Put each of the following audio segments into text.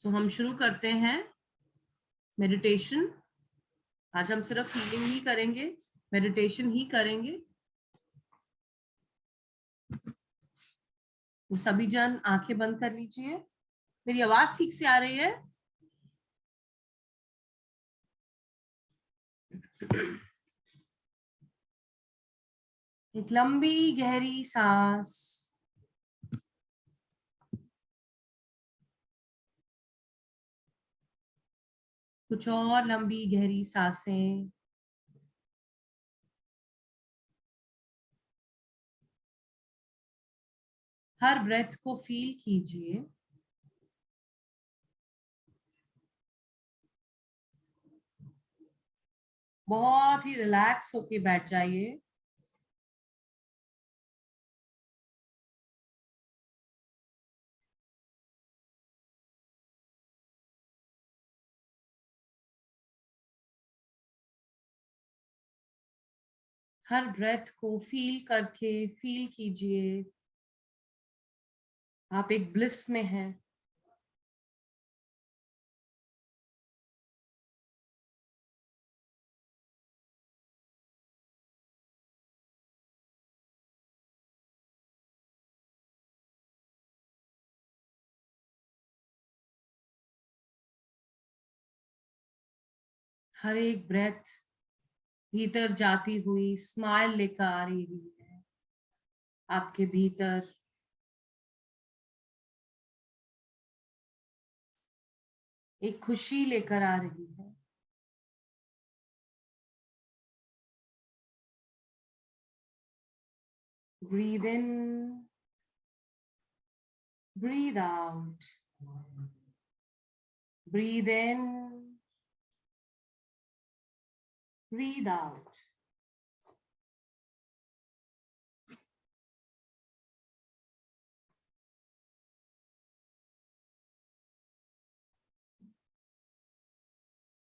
हम शुरू करते हैं मेडिटेशन। आज हम सिर्फ फीलिंग ही करेंगे, मेडिटेशन ही करेंगे। तो सभी जन आंखें बंद कर लीजिए। मेरी आवाज ठीक से आ रही है? एक लंबी गहरी सांस। कुछ और लंबी गहरी सांसें। हर ब्रेथ को फील कीजिए। बहुत ही रिलैक्स होके बैठ जाइए। हर ब्रेथ को फील करके फील कीजिए आप एक ब्लिस में हैं। हर एक ब्रेथ भीतर जाती हुई स्माइल लेकर आ रही है आपके भीतर। एक खुशी लेकर आ रही है। Breathe in, breathe out, breathe in, breathe out.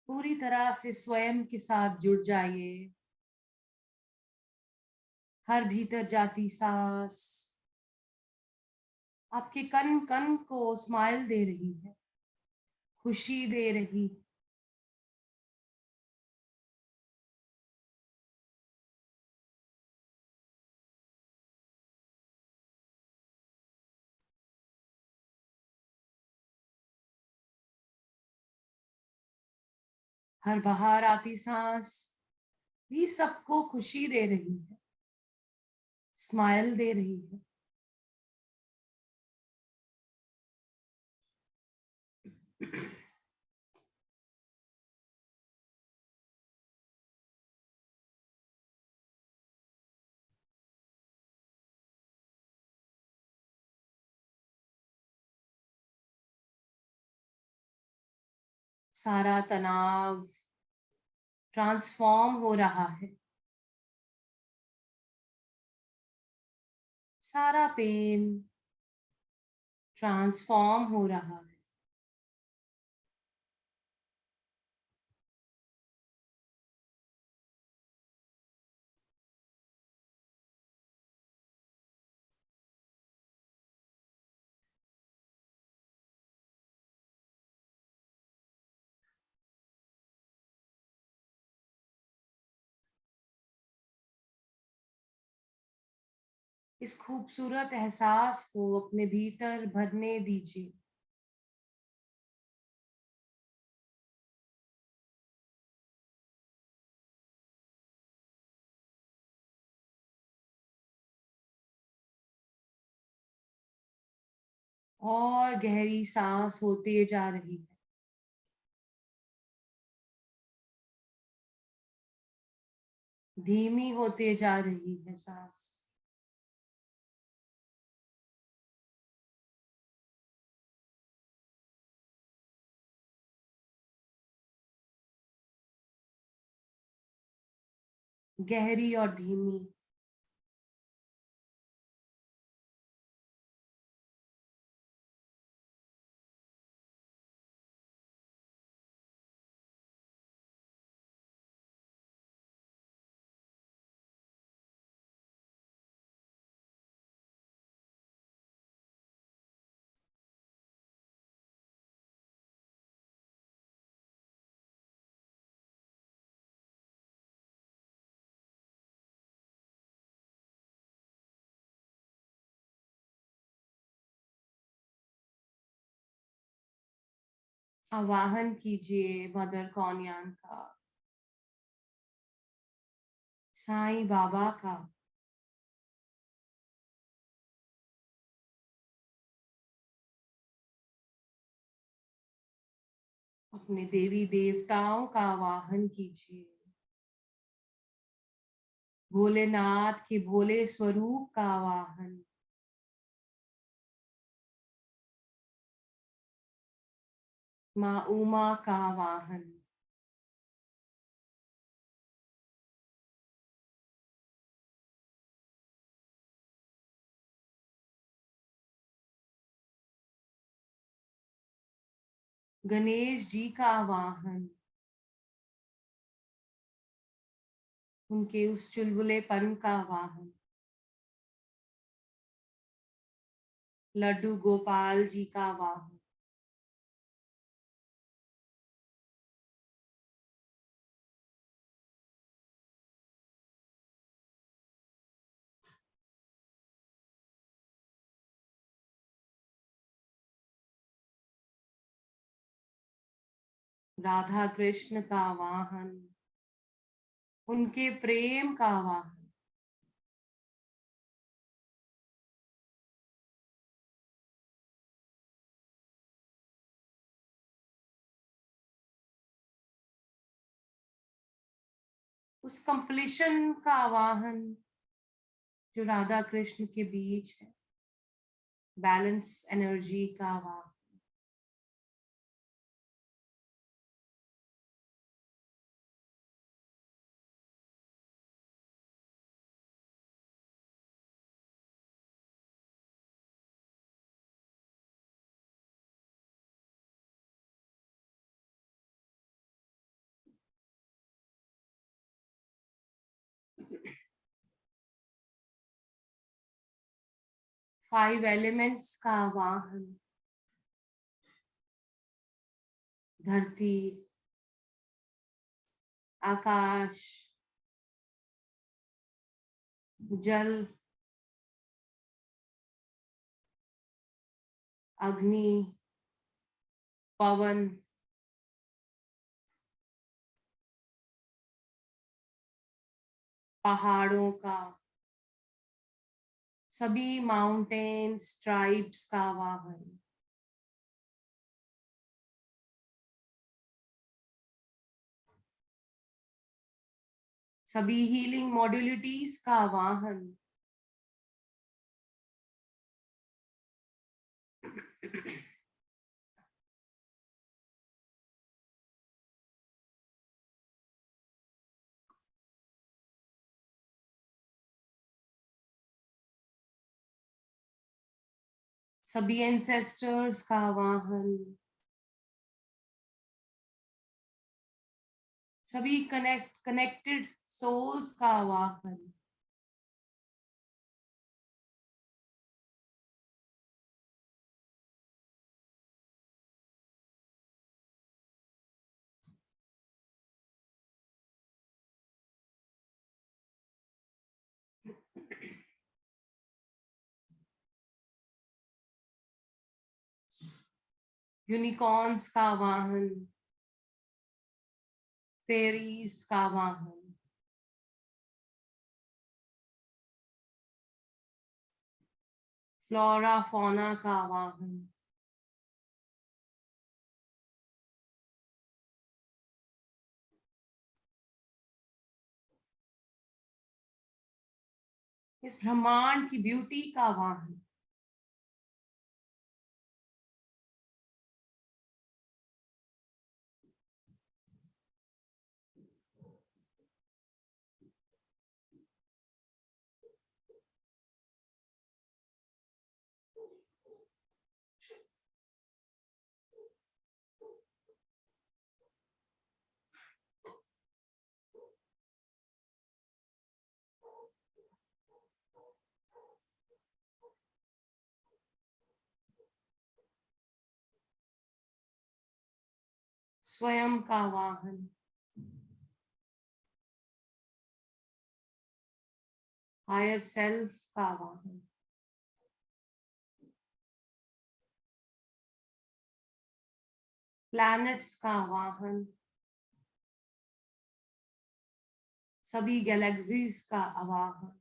पूरी तरह से स्वयं के साथ जुड़ जाइए। हर भीतर जाती सांस आपके कन कन को स्माइल दे रही है, खुशी दे रही है। हर बाहर आती सांस भी सबको खुशी दे रही है, स्माइल दे रही है। सारा तनाव ट्रांसफॉर्म हो रहा है। सारा पेन ट्रांसफॉर्म हो रहा है। इस खूबसूरत एहसास को अपने भीतर भरने दीजिए। और गहरी सांस होती जा रही है। धीमी होते जा रही है सांस। गहरी और धीमी। आवाहन कीजिए मदर कौनियान का, साईं बाबा का, अपने देवी देवताओं का आवाहन कीजिए, भोलेनाथ के भोले स्वरूप का आवाहन, माँ उमा का आवाहन, गणेश जी का आवाहन, उनके उस चुलबुलेपन का आवाहन, लड्डू गोपाल जी का आवाहन, राधा कृष्ण का आवाहन, उनके प्रेम का आवाहन, उस कंप्लीशन का आवाहन जो राधा कृष्ण के बीच है, बैलेंस एनर्जी का आवाहन, 5 एलिमेंट्स का आवाहन, धरती, आकाश, जल, अग्नि, पवन, पहाड़ों का, सभी माउंटेन्स, ट्राइब्स का आवाहन, सभी हीलिंग मॉड्यूलिटीज का आवाहन, सभी एंसेस्टर्स का आवाहन, सभी कनेक्टेड सोल्स का आवाहन, यूनिकॉर्न्स का आवाहन, फेरीज का आवाहन, फ्लोरा फौना का आवाहन, इस ब्रह्मांड की ब्यूटी का आवाहन, स्वयं का आवाहन, हायर सेल्फ का आवाहन, प्लैनेट्स का आवाहन, सभी गैलेक्सीज का आवाहन,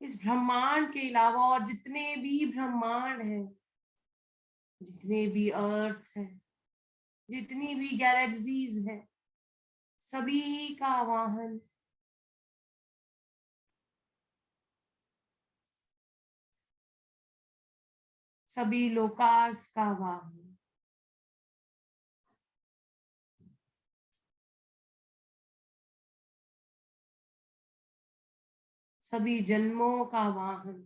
इस ब्रह्मांड के अलावा और जितने भी ब्रह्मांड हैं, जितने भी अर्थ हैं, जितनी भी गैलेक्सीज हैं, सभी का आवाहन, सभी लोकास का आवाहन, सभी जन्मों का आवाहन,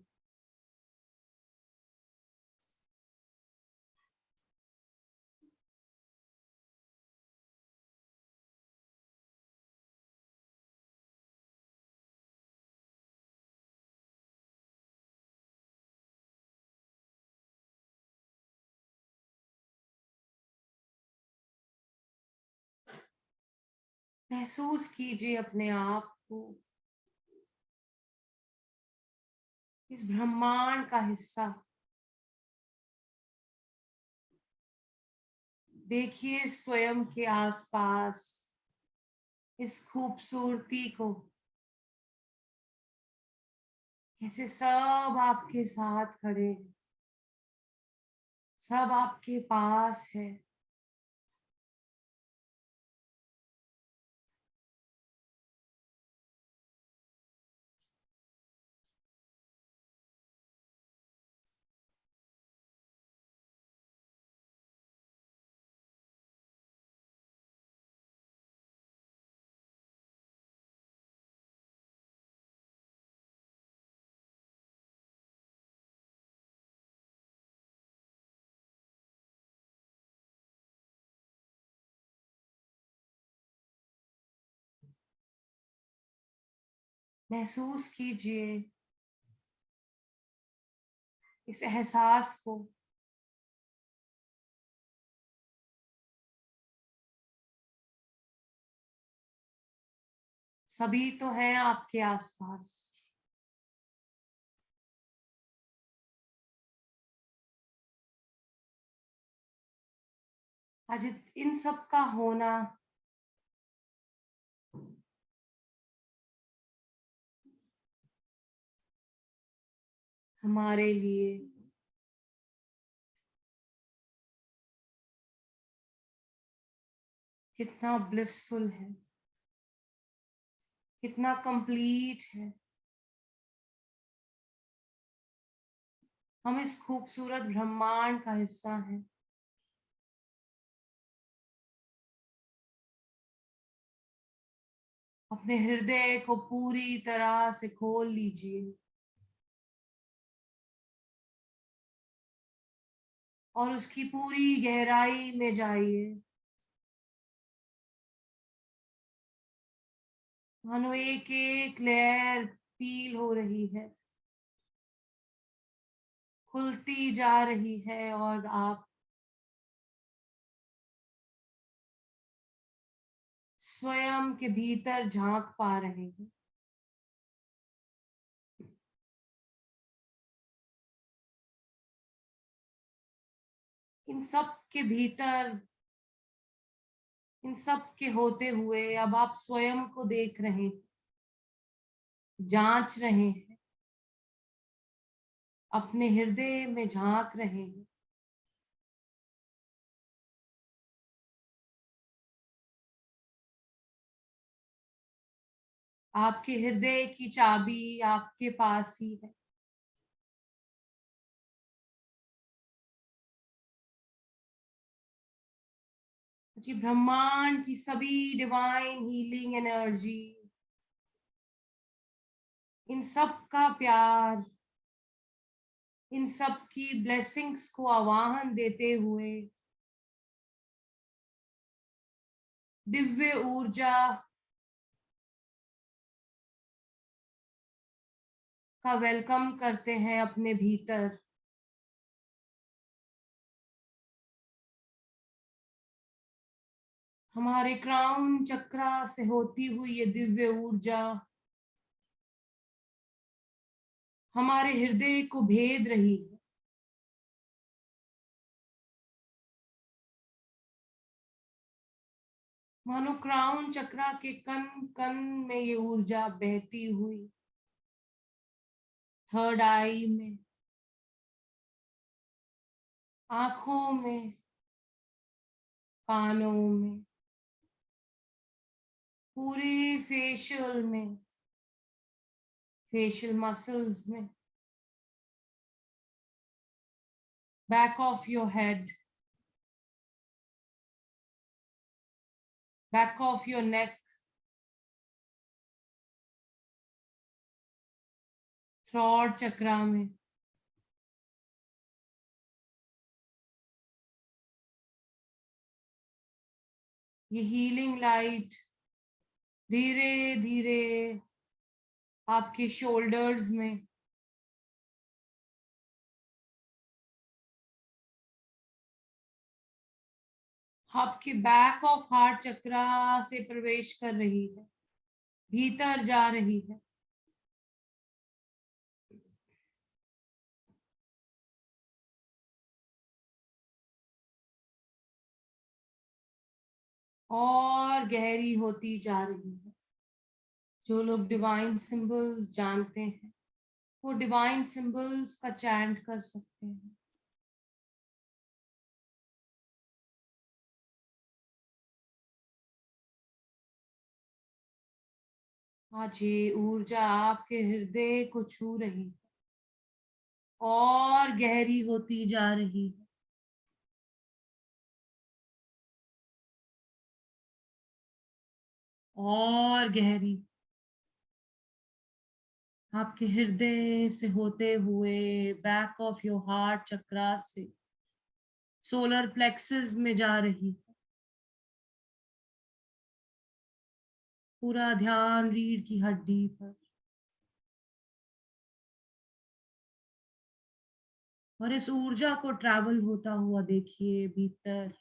महसूस कीजिए अपने आप को इस ब्रह्मांड का हिस्सा। देखिए स्वयं के आसपास इस खूबसूरती को, कैसे सब आपके साथ खड़े हैं, सब आपके पास है। महसूस कीजिए इस एहसास को, सभी तो हैं आपके आसपास। आज इन सब का होना हमारे लिए कितना ब्लिसफुल है, कितना कंप्लीट है। हम इस खूबसूरत ब्रह्मांड का हिस्सा हैं। अपने हृदय को पूरी तरह से खोल लीजिए और उसकी पूरी गहराई में जाइए। मानो एक एक लेयर पील हो रही है, खुलती जा रही है और आप स्वयं के भीतर झांक पा रहे हैं। इन सब के भीतर, इन सब के होते हुए अब आप स्वयं को देख रहे हैं, जांच रहे हैं, अपने हृदय में झांक रहे हैं। आपके हृदय की चाबी आपके पास ही है। जी, ब्रह्मांड की सभी डिवाइन हीलिंग एनर्जी, इन सब का प्यार, इन सब की ब्लेसिंग्स को आवाहन देते हुए दिव्य ऊर्जा का वेलकम करते हैं अपने भीतर। हमारे क्राउन चक्रा से होती हुई ये दिव्य ऊर्जा हमारे हृदय को भेद रही है। मानो क्राउन चक्रा के कण कण में ये ऊर्जा बहती हुई थर्ड आई में, आंखों में, कानों में, पूरे फेशियल में, फेशियल मसल्स में, back of your head, back of your neck, throat chakra में, ये हीलिंग लाइट धीरे धीरे आपके शोल्डर्स में, आपके बैक ऑफ हार्ट चक्रा से प्रवेश कर रही है, भीतर जा रही है। और गहरी होती जा रही है। जो लोग डिवाइन सिंबल्स जानते हैं वो डिवाइन सिंबल्स का चैंट कर सकते हैं। आज ये ऊर्जा आपके हृदय को छू रही है और गहरी होती जा रही है। और गहरी आपके हृदय से होते हुए बैक ऑफ योर हार्ट चक्रा से सोलर प्लेक्सस में जा रही है। पूरा ध्यान रीढ़ की हड्डी पर, और इस ऊर्जा को ट्रैवल होता हुआ देखिए भीतर।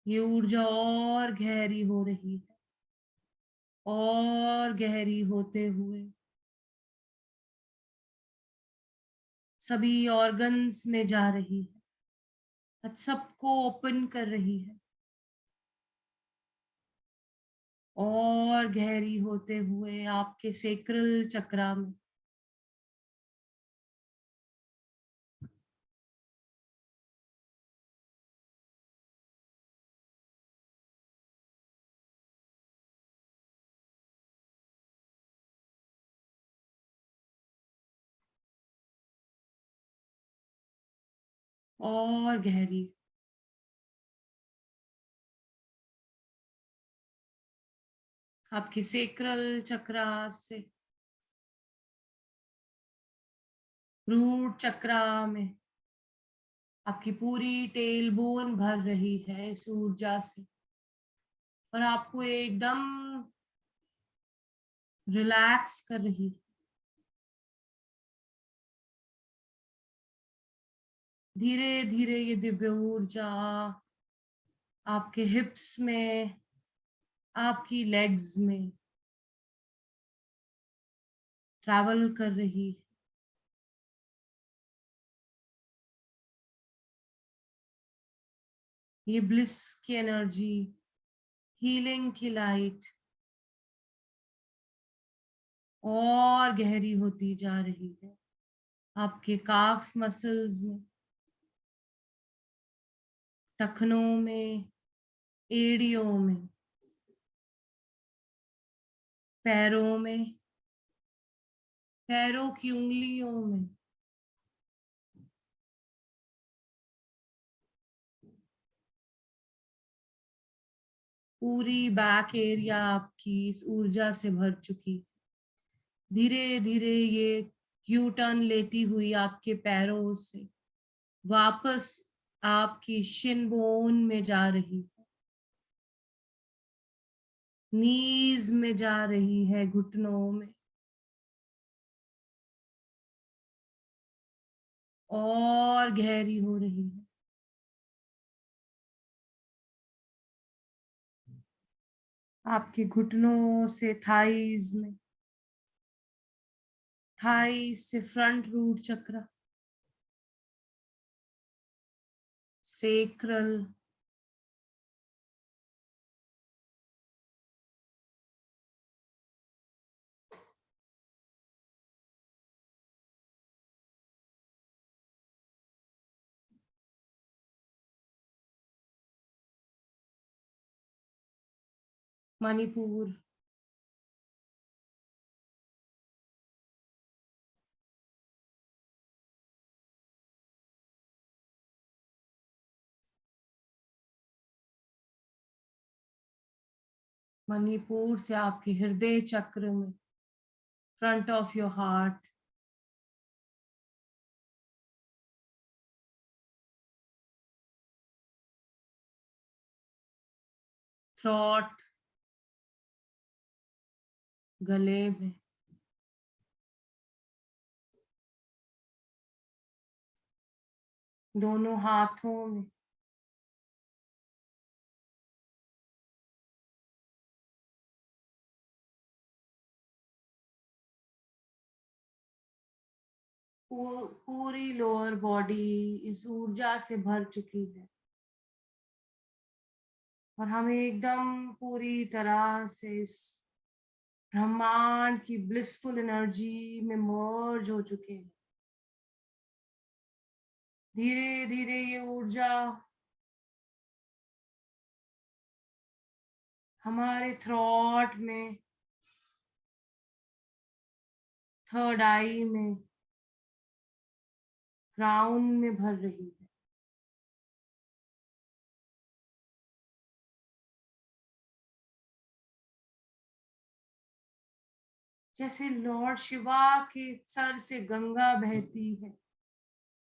ये ऊर्जा और गहरी हो रही है और गहरी होते हुए सभी ऑर्गन्स में जा रही है, सबको ओपन कर रही है और गहरी होते हुए आपके सेक्रल चक्रा में, और गहरी आपके सेक्रल चक्रा से रूट चक्रा में आपकी पूरी टेल बोन भर रही है इस ऊर्जा से, और आपको एकदम रिलैक्स कर रही है। धीरे धीरे ये दिव्य ऊर्जा आपके हिप्स में, आपकी लेग्स में ट्रैवल कर रही है। ये ब्लिस की एनर्जी, हीलिंग की लाइट और गहरी होती जा रही है आपके काफ मसल्स में, टखनों में, एड़ियों में, पैरों में, पैरों की उंगलियों में, पूरी बैक एरिया आपकी इस ऊर्जा से भर चुकी। धीरे धीरे ये यू टर्न लेती हुई आपके पैरों से वापस आपकी शिन बोन में जा रही है, नीज में जा रही है, घुटनों में, और गहरी हो रही है। आपके घुटनों से थाइज में, थाइज से फ्रंट रूट चक्र, सेक्रल, मणिपुर, मणिपुर से आपके हृदय चक्र में, front of your heart, throat, गले में, दोनों हाथों में, पूरी लोअर बॉडी इस ऊर्जा से भर चुकी है और हम एकदम पूरी तरह से इस ब्रह्मांड की ब्लिसफुल एनर्जी में मर्ज हो चुके हैं। धीरे धीरे ये ऊर्जा हमारे थ्रॉट में, थर्ड आई में, क्राउन में भर रही है। जैसे लॉर्ड शिवा के सर से गंगा बहती है,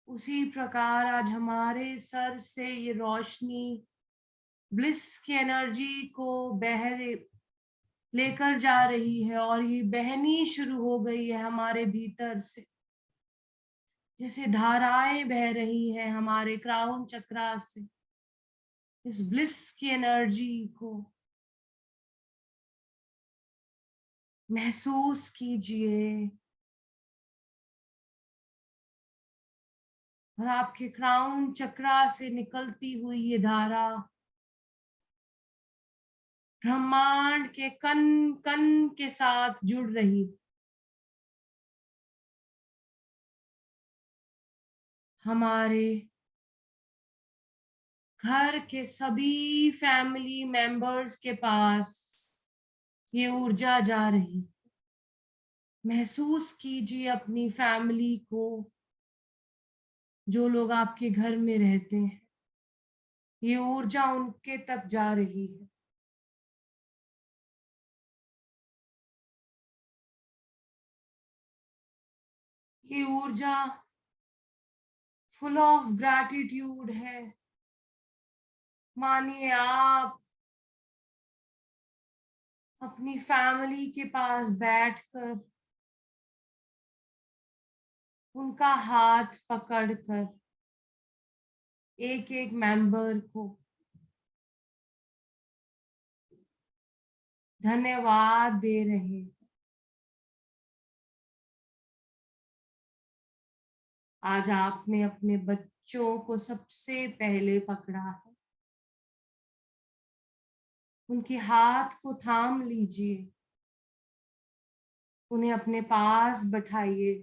उसी प्रकार आज हमारे सर से ये रोशनी ब्लिस की एनर्जी को लेकर जा रही है और ये बहनी शुरू हो गई है हमारे भीतर से, जैसे धाराएं बह रही हैं हमारे क्राउन चक्रा से। इस ब्लिस की एनर्जी को महसूस कीजिए और आपके क्राउन चक्रा से निकलती हुई ये धारा ब्रह्मांड के कण कण के साथ जुड़ रही, हमारे घर के सभी फैमिली मेंबर्स के पास ये ऊर्जा जा रही। महसूस कीजिए अपनी फैमिली को, जो लोग आपके घर में रहते हैं, ये ऊर्जा उनके तक जा रही है। ये ऊर्जा फुल ऑफ ग्रैटिट्यूड है। मानिए आप अपनी फैमिली के पास बैठकर उनका हाथ पकड़कर एक एक मेंबर को धन्यवाद दे रहे हैं। आज आपने अपने बच्चों को सबसे पहले पकड़ा है, उनके हाथ को थाम लीजिए, उन्हें अपने पास बैठाइए,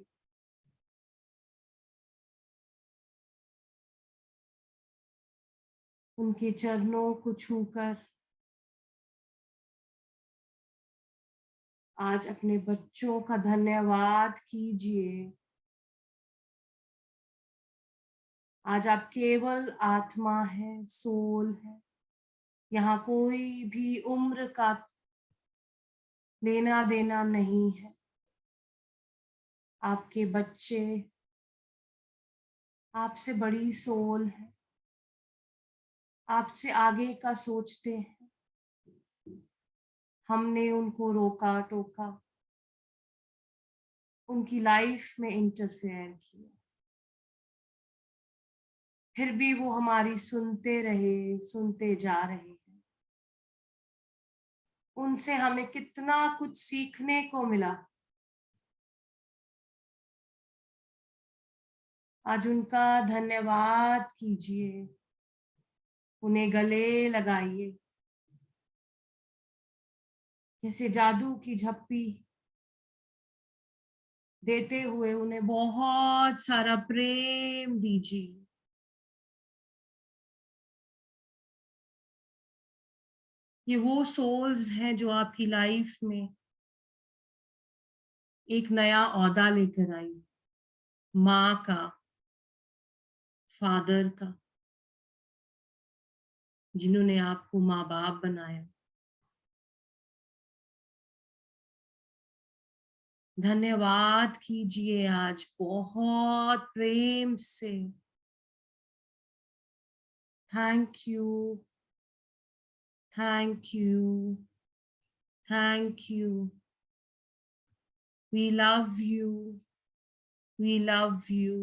उनके चरणों को छूकर आज अपने बच्चों का धन्यवाद कीजिए। आज आप केवल आत्मा है, सोल है। यहाँ कोई भी उम्र का लेना देना नहीं है। आपके बच्चे आपसे बड़ी सोल है, आपसे आगे का सोचते हैं। हमने उनको रोका टोका, उनकी लाइफ में इंटरफेयर किया, फिर भी वो हमारी सुनते रहे, सुनते जा रहे हैं। उनसे हमें कितना कुछ सीखने को मिला। आज उनका धन्यवाद कीजिए, उन्हें गले लगाइए, जैसे जादू की झप्पी देते हुए उन्हें बहुत सारा प्रेम दीजिए। ये वो सोल्स हैं जो आपकी लाइफ में एक नया ओहदा लेकर आई, माँ का, फादर का, जिन्होंने आपको माँ बाप बनाया। धन्यवाद कीजिए आज बहुत प्रेम से। Thank you, thank you, thank you. We love you, we love you,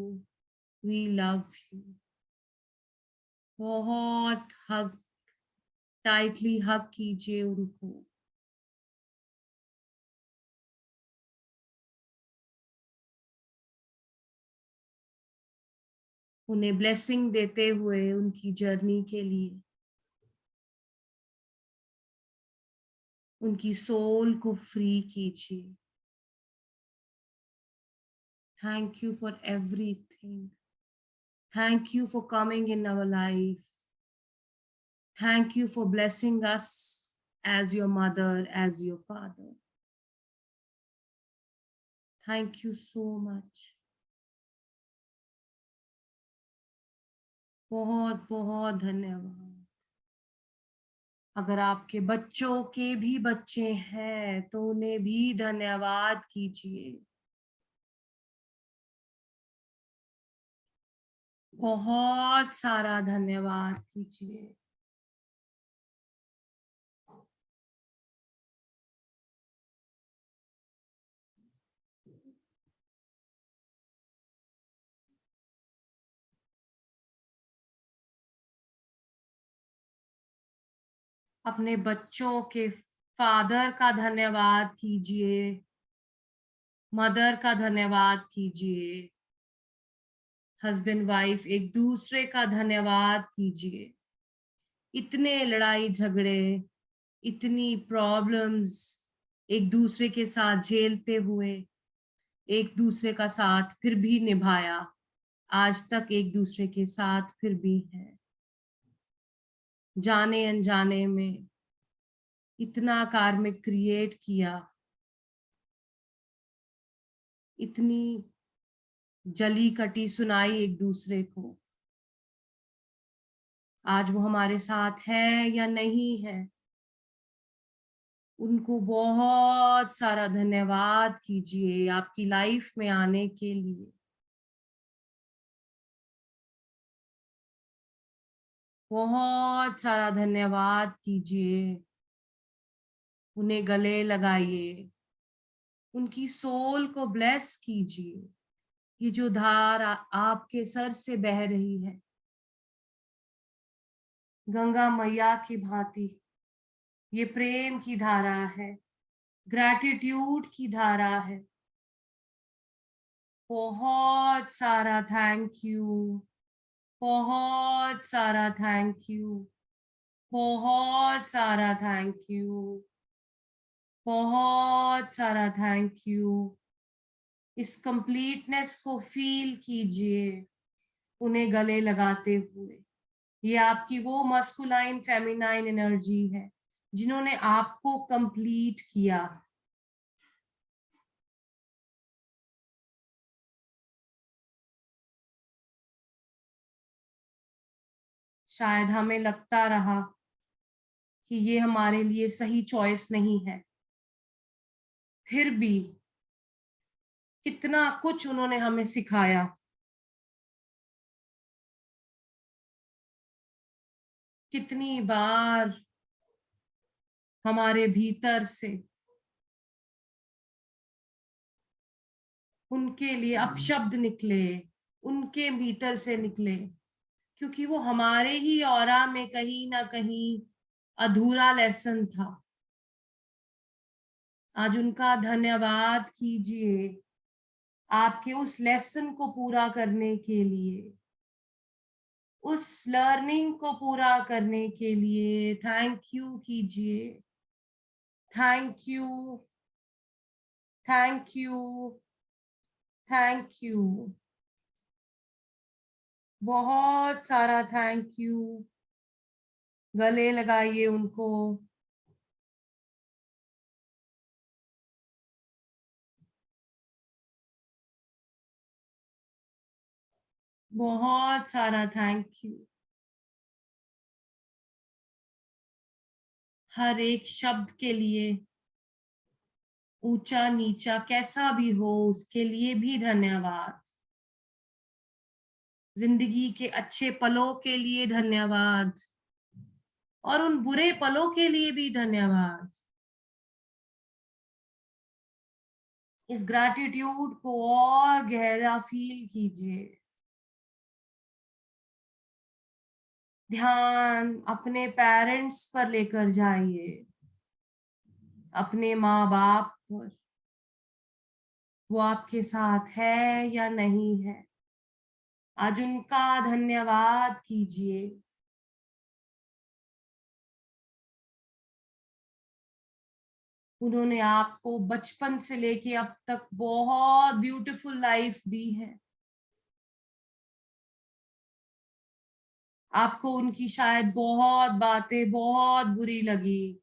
we love you. बहुत हग, टाइटली हग कीजिए उनको। उन्हें ब्लेसिंग देते हुए उनकी जर्नी के लिए, उनकी सोल को फ्री कीजिए। Thank you for everything. Thank you for coming in our life. Thank you for blessing us as your mother, as your father. Thank you so much. बहुत बहुत धन्यवाद। अगर आपके बच्चों के भी बच्चे हैं तो उन्हें भी धन्यवाद कीजिए। बहुत सारा धन्यवाद कीजिए। अपने बच्चों के फादर का धन्यवाद कीजिए, मदर का धन्यवाद कीजिए, हस्बैंड वाइफ एक दूसरे का धन्यवाद कीजिए। इतने लड़ाई झगड़े, इतनी प्रॉब्लम्स एक दूसरे के साथ झेलते हुए एक दूसरे का साथ फिर भी निभाया, आज तक एक दूसरे के साथ फिर भी है। जाने अनजाने में इतना कार्मिक क्रिएट किया, इतनी जली कटी सुनाई एक दूसरे को। आज वो हमारे साथ है या नहीं है, उनको बहुत सारा धन्यवाद कीजिए आपकी लाइफ में आने के लिए। बहुत सारा धन्यवाद कीजिए, उन्हें गले लगाइए, उनकी सोल को ब्लेस कीजिए। ये जो धार आपके सर से बह रही है, गंगा मैया की भांति ये प्रेम की धारा है, ग्रैटिट्यूड की धारा है। बहुत सारा थैंक यू, बहुत सारा थैंक यू, बहुत सारा थैंक यू, बहुत सारा थैंक यू। इस कंप्लीटनेस को फील कीजिए उन्हें गले लगाते हुए। ये आपकी वो मस्कुलाइन फेमिनाइन एनर्जी है जिन्होंने आपको कंप्लीट किया। शायद हमें लगता रहा कि ये हमारे लिए सही चॉइस नहीं है, फिर भी कितना कुछ उन्होंने हमें सिखाया। कितनी बार हमारे भीतर से उनके लिए अपशब्द निकले, उनके भीतर से निकले, क्योंकि वो हमारे ही ऑरा में कहीं ना कहीं अधूरा लेसन था। आज उनका धन्यवाद कीजिए आपके उस लेसन को पूरा करने के लिए, उस लर्निंग को पूरा करने के लिए। थैंक यू कीजिए, thank you, thank you, thank you, बहुत सारा थैंक यू। गले लगाइए उनको। बहुत सारा थैंक यू। हर एक शब्द के लिए, ऊंचा नीचा कैसा भी हो उसके लिए भी धन्यवाद। जिंदगी के अच्छे पलों के लिए धन्यवाद और उन बुरे पलों के लिए भी धन्यवाद। इस ग्रैटिट्यूड को और गहरा फील कीजिए। ध्यान अपने पेरेंट्स पर लेकर जाइए, अपने माँ बाप पर। वो आपके साथ है या नहीं है, आज उनका धन्यवाद कीजिए। उन्होंने आपको बचपन से लेके अब तक बहुत ब्यूटीफुल लाइफ दी है। आपको उनकी शायद बहुत बातें बहुत बुरी लगी,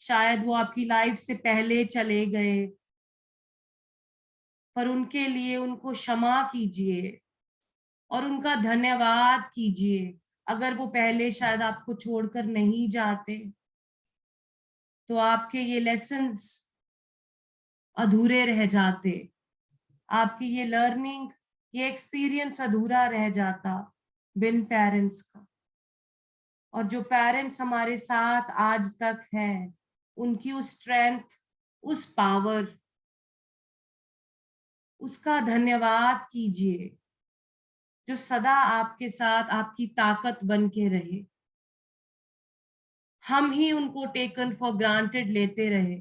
शायद वो आपकी लाइफ से पहले चले गए, पर उनके लिए उनको क्षमा कीजिए और उनका धन्यवाद कीजिए। अगर वो पहले शायद आपको छोड़कर नहीं जाते तो आपके ये लेसन्स अधूरे रह जाते, आपकी ये लर्निंग, ये एक्सपीरियंस अधूरा रह जाता बिन पेरेंट्स का। और जो पेरेंट्स हमारे साथ आज तक हैं, उनकी उस स्ट्रेंथ, उस पावर, उसका धन्यवाद कीजिए जो सदा आपके साथ आपकी ताकत बन के रहे। हम ही उनको टेकन फॉर ग्रांटेड लेते रहे।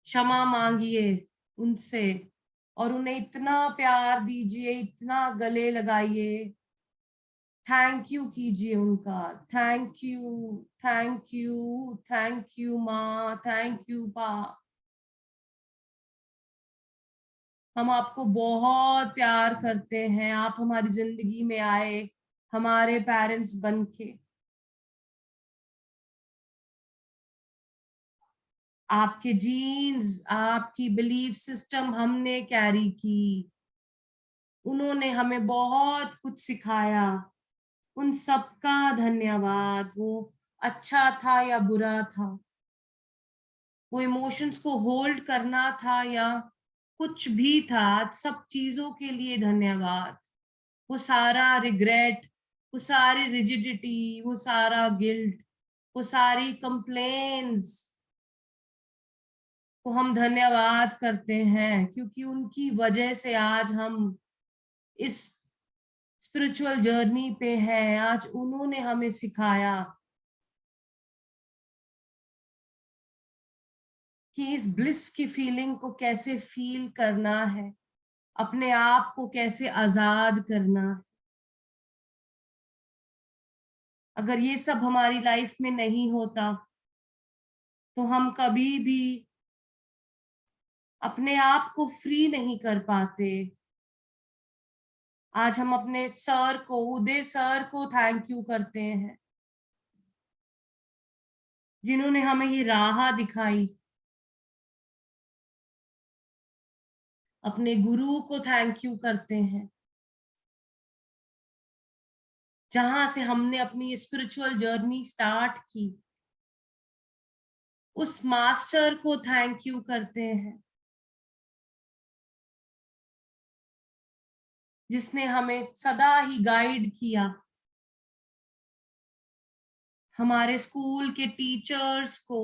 क्षमा मांगिए उनसे और उन्हें इतना प्यार दीजिए, इतना गले लगाइए। थैंक यू कीजिए उनका। Thank you, thank you, thank you माँ, थैंक यू पा। हम आपको बहुत प्यार करते हैं। आप हमारी जिंदगी में आए हमारे पेरेंट्स बन के। आपके जीन्स, आपकी बिलीफ सिस्टम हमने कैरी की। उन्होंने हमें बहुत कुछ सिखाया। उन सबका धन्यवाद। वो अच्छा था या बुरा था, वो इमोशंस को होल्ड करना था या कुछ भी था, सब चीजों के लिए धन्यवाद। वो सारा रिग्रेट, वो सारी रिजिडिटी, वो सारा गिल्ट, वो सारी कंप्लेन्स को हम धन्यवाद करते हैं, क्योंकि उनकी वजह से आज हम इस स्पिरिचुअल जर्नी पे हैं। आज उन्होंने हमें सिखाया कि इस ब्लिस की फीलिंग को कैसे फील करना है, अपने आप को कैसे आजाद करना है। अगर ये सब हमारी लाइफ में नहीं होता तो हम कभी भी अपने आप को फ्री नहीं कर पाते। आज हम अपने सर को, उदय सर को थैंक यू करते हैं, जिन्होंने हमें ये राह दिखाई। अपने गुरु को थैंक यू करते हैं, जहां से हमने अपनी स्पिरिचुअल जर्नी स्टार्ट की। उस मास्टर को थैंक यू करते हैं, जिसने हमें सदा ही गाइड किया। हमारे स्कूल के टीचर्स को,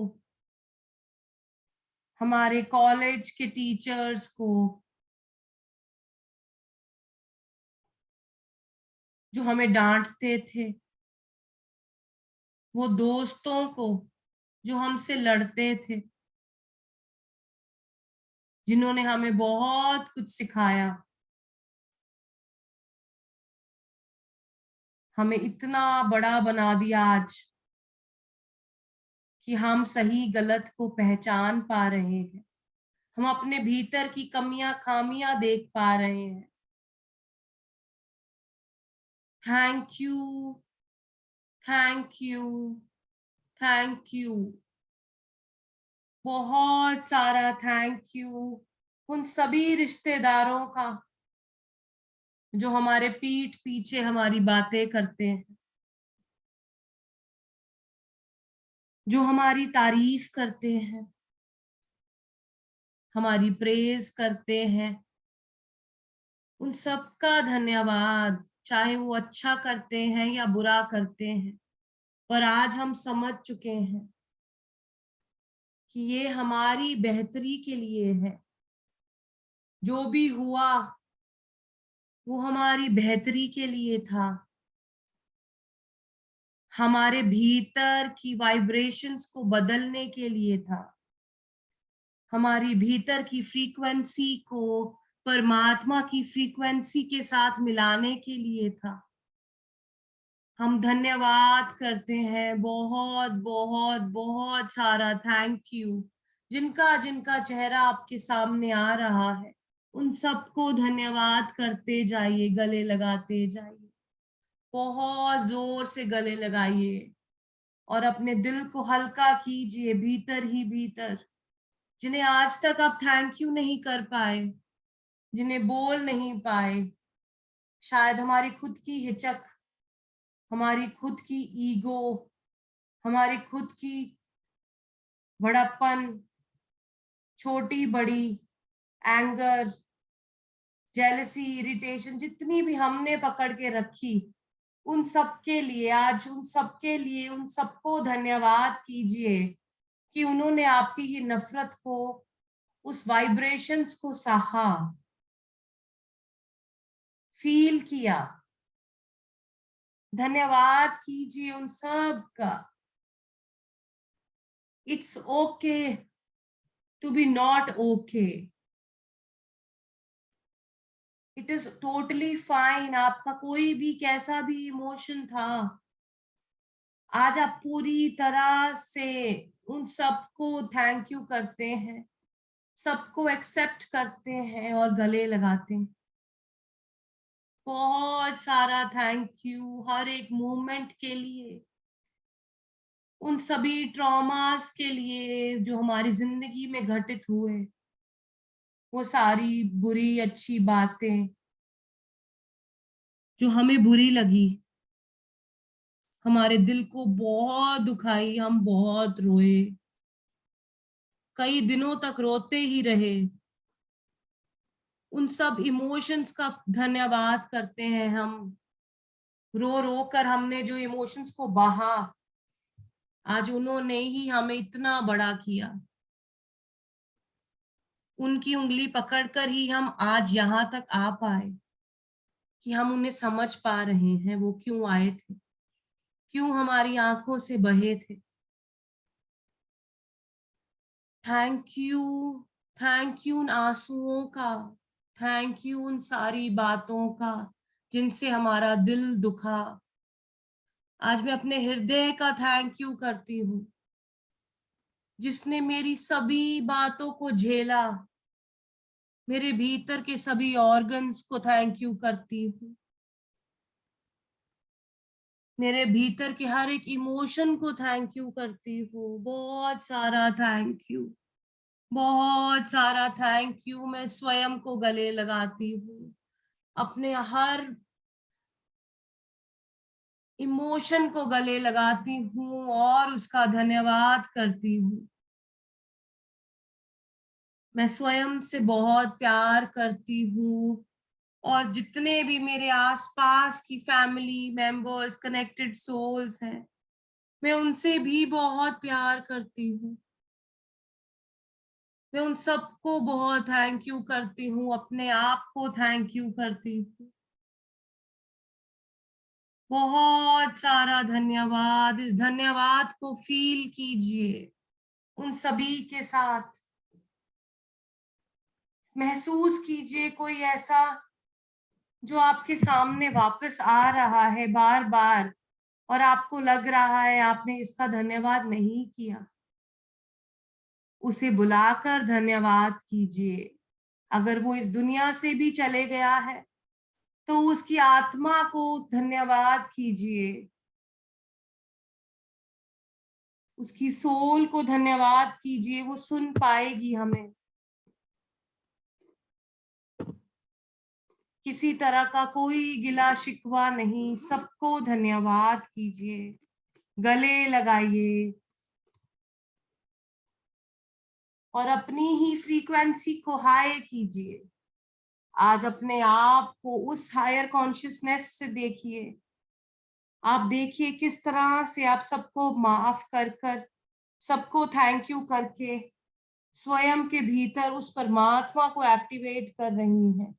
हमारे कॉलेज के टीचर्स को, जो हमें डांटते थे, वो दोस्तों को जो हमसे लड़ते थे, जिन्होंने हमें बहुत कुछ सिखाया, हमें इतना बड़ा बना दिया आज कि हम सही गलत को पहचान पा रहे हैं, हम अपने भीतर की कमियां खामियां देख पा रहे हैं। Thank you, thank you, thank you, बहुत सारा थैंक यू उन सभी रिश्तेदारों का जो हमारे पीठ पीछे हमारी बातें करते हैं, जो हमारी तारीफ करते हैं, हमारी प्रेज करते हैं। उन सबका धन्यवाद, चाहे वो अच्छा करते हैं या बुरा करते हैं, पर आज हम समझ चुके हैं कि ये हमारी बेहतरी के लिए है। जो भी हुआ वो हमारी बेहतरी के लिए था, हमारे भीतर की वाइब्रेशंस को बदलने के लिए था, हमारी भीतर की फ्रीक्वेंसी को परमात्मा की फ्रीक्वेंसी के साथ मिलाने के लिए था। हम धन्यवाद करते हैं, बहुत बहुत बहुत सारा थैंक यू। जिनका जिनका चेहरा आपके सामने आ रहा है, उन सबको धन्यवाद करते जाइए, गले लगाते जाइए, बहुत जोर से गले लगाइए और अपने दिल को हल्का कीजिए भीतर ही भीतर। जिन्हें आज तक आप थैंक यू नहीं कर पाए, जिन्हें बोल नहीं पाए, शायद हमारी खुद की हिचक, हमारी खुद की ईगो, हमारी खुद की बड़प्पन, छोटी बड़ी, एंगर, जेलसी, इरिटेशन, जितनी भी हमने पकड़ के रखी, उन सबके लिए आज, उन सबके लिए उन सबको धन्यवाद कीजिए कि उन्होंने आपकी ये नफरत को, उस वाइब्रेशंस को सहा, फील किया। धन्यवाद कीजिए उन सब का। It's okay to be not okay, it is totally fine. आपका कोई भी कैसा भी इमोशन था, आज आप पूरी तरह से उन सबको थैंक यू करते हैं, सबको एक्सेप्ट करते हैं और गले लगाते हैं। बहुत सारा थैंक यू हर एक मूवमेंट के लिए, उन सभी ट्रॉमास के लिए जो हमारी जिंदगी में घटित हुए, वो सारी बुरी अच्छी बातें जो हमें बुरी लगी, हमारे दिल को बहुत दुखाई, हम बहुत रोए, कई दिनों तक रोते ही रहे। उन सब इमोशंस का धन्यवाद करते हैं हम। रो रो कर हमने जो इमोशंस को बहा, आज उन्होंने ही हमें इतना बड़ा किया। उनकी उंगली पकड़कर ही हम आज यहाँ तक आ पाए कि हम उन्हें समझ पा रहे हैं, वो क्यों आए थे, क्यों हमारी आंखों से बहे थे। थैंक यू, थैंक यू उन आंसुओं का, थैंक यू उन सारी बातों का जिनसे हमारा दिल दुखा। आज मैं अपने हृदय का थैंक यू करती हूँ, जिसने मेरी सभी बातों को झेला। मेरे भीतर के सभी ऑर्गन्स को थैंक यू करती हूँ, मेरे भीतर के हर एक इमोशन को थैंक यू करती हूँ। बहुत सारा थैंक यू, बहुत सारा थैंक यू। मैं स्वयं को गले लगाती हूँ, अपने हर इमोशन को गले लगाती हूँ और उसका धन्यवाद करती हूँ। मैं स्वयं से बहुत प्यार करती हूँ और जितने भी मेरे आसपास की फैमिली मेंबर्स, कनेक्टेड सोल्स हैं, मैं उनसे भी बहुत प्यार करती हूँ। मैं उन सबको बहुत थैंक यू करती हूँ, अपने आप को थैंक यू करती हूँ। बहुत सारा धन्यवाद। इस धन्यवाद को फील कीजिए उन सभी के साथ। महसूस कीजिए कोई ऐसा जो आपके सामने वापस आ रहा है बार बार और आपको लग रहा है आपने इसका धन्यवाद नहीं किया। उसे बुलाकर धन्यवाद कीजिए। अगर वो इस दुनिया से भी चले गया है तो उसकी आत्मा को धन्यवाद कीजिए, उसकी सोल को धन्यवाद कीजिए। वो सुन पाएगी हमें। किसी तरह का कोई गिला शिकवा नहीं, सबको धन्यवाद कीजिए, गले लगाइए और अपनी ही फ्रीक्वेंसी को हाई कीजिए। आज अपने आप को उस हायर कॉन्शियसनेस से देखिए। आप देखिए किस तरह से आप सबको माफ कर कर, सबको थैंक यू करके स्वयं के भीतर उस परमात्मा को एक्टिवेट कर रही हैं,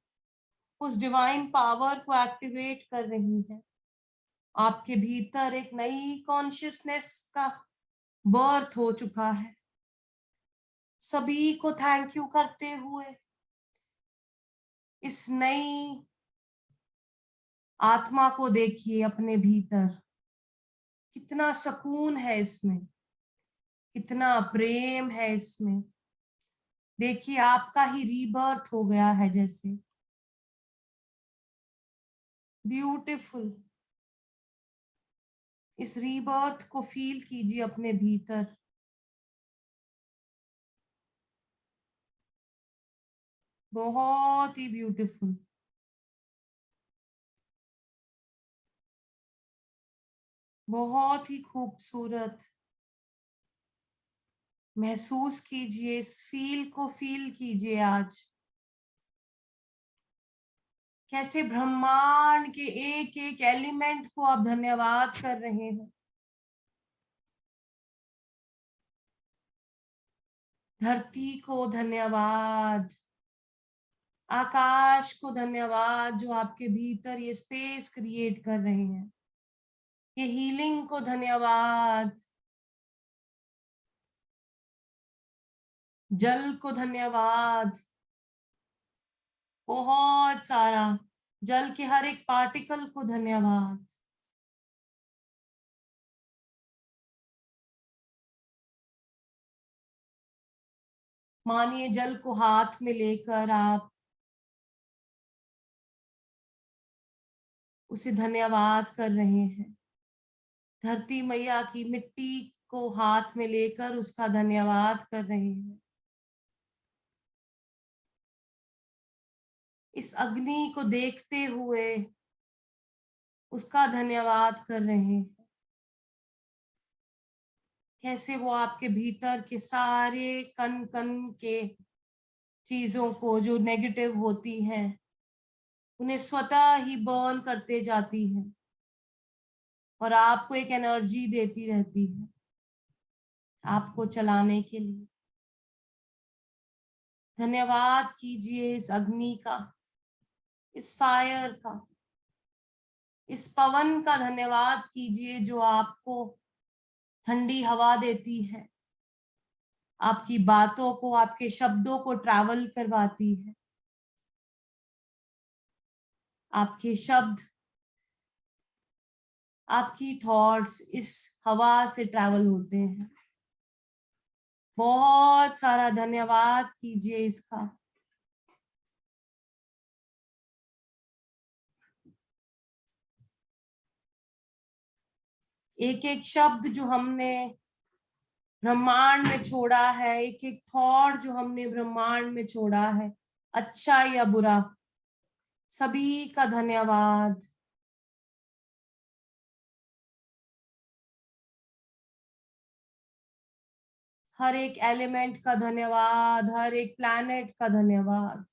उस डिवाइन पावर को एक्टिवेट कर रही हैं। आपके भीतर एक नई कॉन्शियसनेस का बर्थ हो चुका है। सभी को थैंक यू करते हुए इस नई आत्मा को देखिए अपने भीतर। कितना सुकून है इसमें, कितना प्रेम है इसमें। देखिए आपका ही रीबर्थ हो गया है जैसे। ब्यूटीफुल। इस रीबर्थ को फील कीजिए अपने भीतर। बहुत ही ब्यूटीफुल। बहुत ही खूबसूरत। महसूस कीजिए इस फील को, फील कीजिए आज कैसे ब्रह्मांड के एक एक एलिमेंट को आप धन्यवाद कर रहे हैं। धरती को धन्यवाद, आकाश को धन्यवाद जो आपके भीतर ये स्पेस क्रिएट कर रहे हैं। ये हीलिंग को धन्यवाद, जल को धन्यवाद। बहुत सारा जल के हर एक पार्टिकल को धन्यवाद। मानिए जल को हाथ में लेकर आप उसे धन्यवाद कर रहे हैं। धरती मैया की मिट्टी को हाथ में लेकर उसका धन्यवाद कर रहे हैं। इस अग्नि को देखते हुए उसका धन्यवाद कर रहे हैं। कैसे वो आपके भीतर के सारे कण कण के चीजों को जो नेगेटिव होती हैं उन्हें स्वतः ही बर्न करते जाती है और आपको एक एनर्जी देती रहती है आपको चलाने के लिए। धन्यवाद कीजिए इस अग्नि का, इस फायर का, इस पवन का धन्यवाद कीजिए जो आपको ठंडी हवा देती है, आपकी बातों को, आपके शब्दों को ट्रैवल करवाती है। आपके शब्द, आपकी थॉट्स इस हवा से ट्रैवल होते हैं। बहुत सारा धन्यवाद कीजिए इसका। एक एक शब्द जो हमने ब्रह्मांड में छोड़ा है, एक एक थॉट जो हमने ब्रह्मांड में छोड़ा है, अच्छा या बुरा, सभी का धन्यवाद। हर एक एलिमेंट का धन्यवाद, हर एक प्लैनेट का धन्यवाद।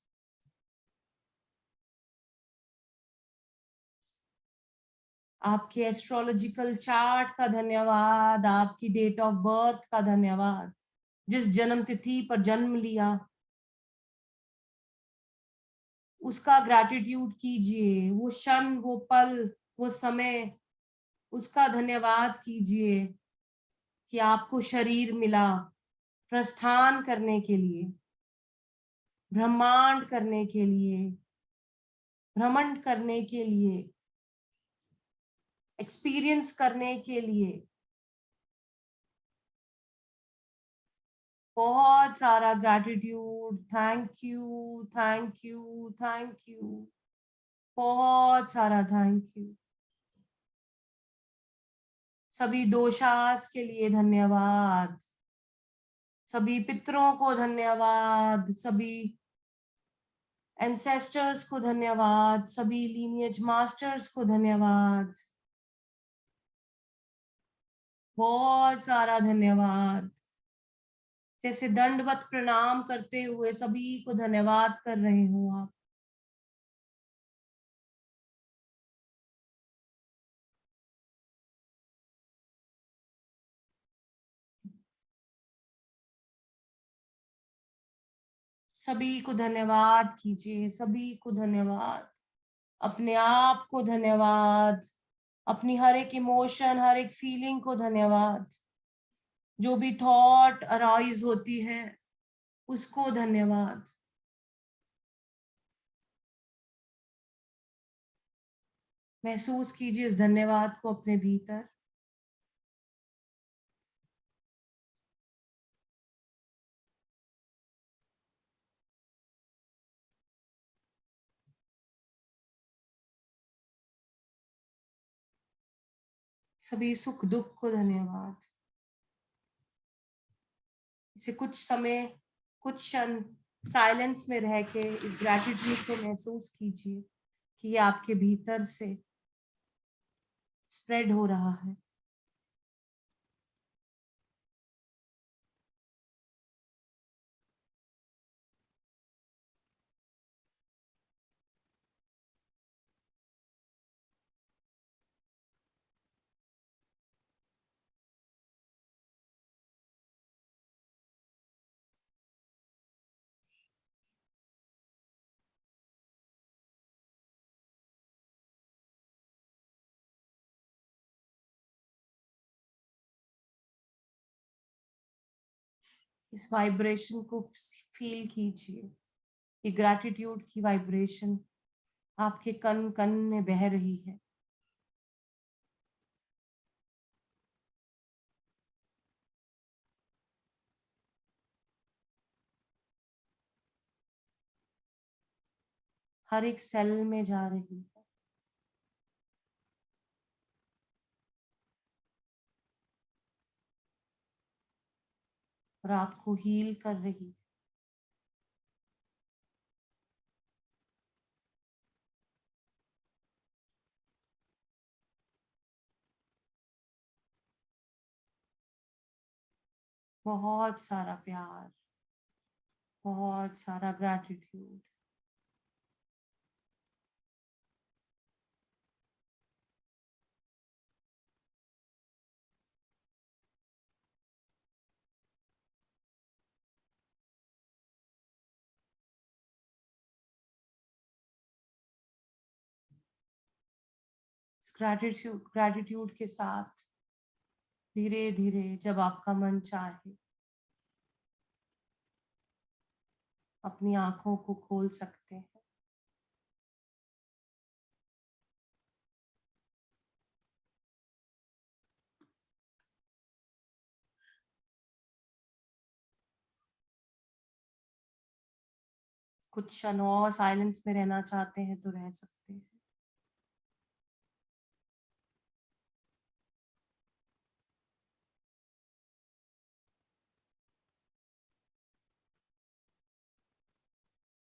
आपके एस्ट्रोलॉजिकल चार्ट का धन्यवाद, आपकी डेट ऑफ बर्थ का धन्यवाद, जिस जन्म तिथि पर जन्म लिया उसका ग्रैटिट्यूड कीजिए। वो क्षण, वो पल, वो समय, उसका धन्यवाद कीजिए कि आपको शरीर मिला प्रस्थान करने के लिए। ब्रह्मांड करने के लिए, भ्रमण करने के लिए, एक्सपीरियंस करने के लिए। बहुत सारा gratitude, thank you, thank you, thank you, बहुत सारा थैंक यू। सभी दोषास के लिए धन्यवाद, सभी पितरों को धन्यवाद, सभी एंसेस्टर्स को धन्यवाद, सभी लीनिएज मास्टर्स को धन्यवाद, बहुत सारा धन्यवाद। जैसे दंडवत प्रणाम करते हुए सभी को धन्यवाद कर रहे हो आप। सभी को धन्यवाद कीजिए, सभी को धन्यवाद, अपने आप को धन्यवाद, अपनी हर एक इमोशन, हर एक फीलिंग को धन्यवाद, जो भी थॉट अराइज होती है उसको धन्यवाद। महसूस कीजिए इस धन्यवाद को अपने भीतर। सभी सुख दुख को धन्यवाद। इसे कुछ समय, कुछ क्षण साइलेंस में रह के इस ग्रैटिट्यूड को महसूस कीजिए कि ये आपके भीतर से स्प्रेड हो रहा है। इस वाइब्रेशन को फील कीजिए। ये ग्रैटिट्यूड की वाइब्रेशन आपके कन कन में बह रही है। हर एक सेल में जा रही है और आपको हील कर रही है। बहुत सारा प्यार, बहुत सारा ग्रैटिट्यूड। ग्रैटिट्यूड ग्रैटिट्यूड के साथ धीरे धीरे जब आपका मन चाहे अपनी आंखों को खोल सकते हैं। कुछ क्षण और साइलेंस में रहना चाहते हैं तो रह सकते हैं।